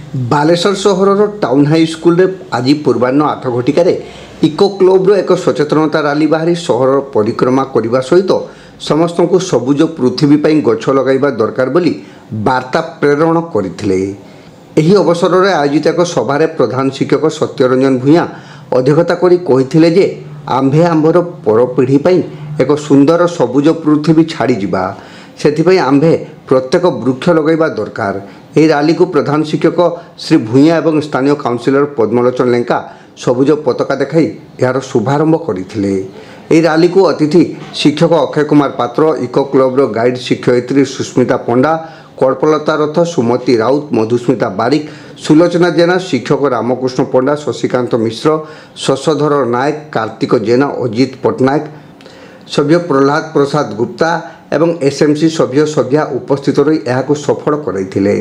बालेश्वर सहर town high school आज पूर्वाह्न 8 घटिकार eco club एक सचेतनता रैली बाहरी सहर परिक्रमा करने सहित समस्त को सबुज पृथ्वी गछ लगाइबा दरकार बोली वार्ता प्रेरण करथिले। एही अवसर में आयोजित एक सभारे प्रधान शिक्षक सत्यरंजन भूया अध्यक्षता करी कहिथिले जे आंभे आंभर परपीढ़ी एक सुंदर सबुज पृथ्वी छाड़ी जिबा सेथिपई आंभे प्रत्येक वृक्ष लगाइबा दरकार। यह रैली को प्रधान शिक्षक श्री भूया एवं स्थानीय काउंसिलर पद्मलोचन लेंका सबुज पताका देखाई यार शुभारंभ करथिले। यह रैली को अतिथि शिक्षक अक्षय कुमार पात्र, इको क्लब गाइड शिक्षयित्री सुस्मिता पंडा, कल्पलता रथ, सुमति राउत, मधुस्मिता बारिक, सुलोचना जेना, शिक्षक रामकृष्ण पंडा, शशिकांत मिश्र, शशधर नायक, कार्तिक जेना, अजित पट्टनायक, सभ्य प्रहलाद प्रसाद गुप्ता एवं एसएमसी सभ्य सभ्या उपस्थित रही यह सफल करते।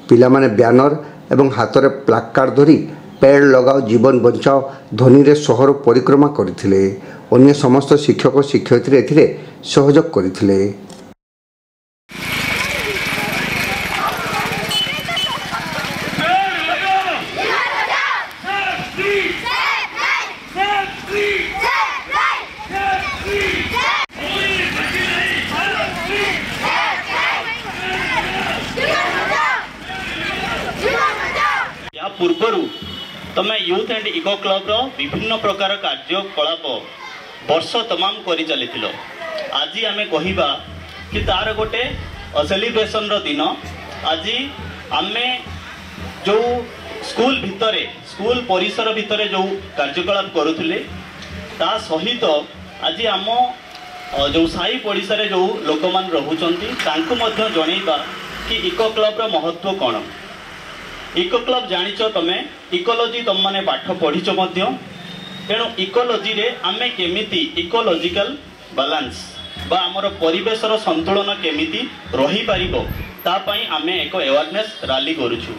पिलामाने ब्यानर एवं हाथ में प्लाकार्ड धरी पेड़ लगाओ जीवन बचाओ ध्वनि रे सहर परिक्रमा करते। अन्य समस्त शिक्षक शिक्षयित्री एथिरे सहयोग करथिले। पूर्वर तमें यूथ एंड इको क्लब विभिन्न प्रकार कार्यकलाप वर्ष तमाम करी चली आज आम कहवा कि तार गोटे सेलिब्रेशन दिन। आज आम जो स्कूल भितर स्कूल परिसर भितर जो कार्यकलाप करुले ता सहित आज आम जो साई पड़िशा जो लोक मान रोचंती जनइबा कि इको क्लब महत्व कौन। इको क्लब जानिच तमें इकोलोजी तुम मैंने पाठ पढ़ीच तेणु इकोलोजी रे आमे केमिति इकोलोजिकल बैलेंस बा आमर परिवेशर संतुलन केमिति रही पारिबो तापाई आमे एक अवेयरनेस रैली करूछु।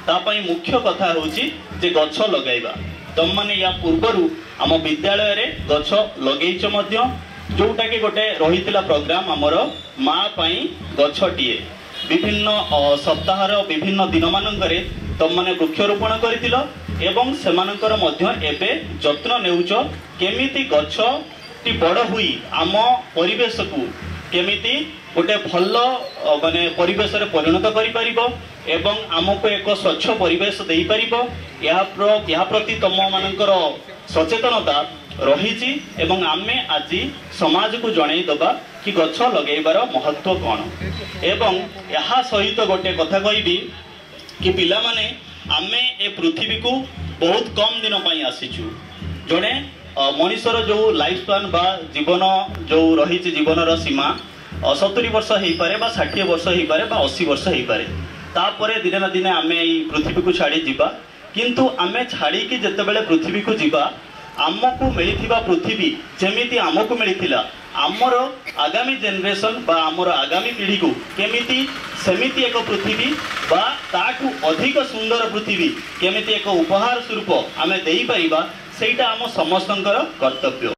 तापाई मुख्य कथा होची जे गछ लगाइबा। तुम मैंने या पूर्वर आम विद्यालय रे गछ लगेइच मध्य जोटा कि गोटे रहितला प्रोग्राम आमर माँ पाई गछटिए विभिन्न सप्ताहर विभिन्न दिन मानकरे तुम मैंने वृक्षरोपण करथिल एवं सेमानकर मध्य एबे जत्न नेउच केमिति गछ टी बड़ हुई आम परिवेश को केमिति गोटे भल माने परिवेश रे परिणत करि परिबो एवं आमको एक स्वच्छ परिवेश देई परिबो या प्रति तुम मानकर सचेतनता रही एवं आमे आज समाज को जणई दबा कि गछ लगेबार महत्व कौन। एवं यहाँ सहित गोटे कथा कहबी कि पिला माने आमे ए पृथ्वी को बहुत कम दिन पाई आसीचु। जड़े मनीषर जो लाइफ स्पान बा जीवन जो रही जीवन सीमा 70 वर्ष हो पारे 60 वर्ष हो पारे 80 वर्ष हो पारे तापरे दिने ना दिने आमे पृथ्वी को छाड़ी जीवा। किंतु आमे छाड़ी कि जेतेबेले पृथ्वी को जीवा आमको मिलिथिबा पृथ्वी जेमिति आमको मिलिथिला आमर आगामी जेनरेशन बा आमर आगामी पीढ़ी को केमिति सेमिति एक पृथ्वी बा ताठू अधिक सुंदर पृथ्वी केमिति एक उपहार स्वरूप आमे देई परिबा सेटा आम समस्तंकर कर्तव्य।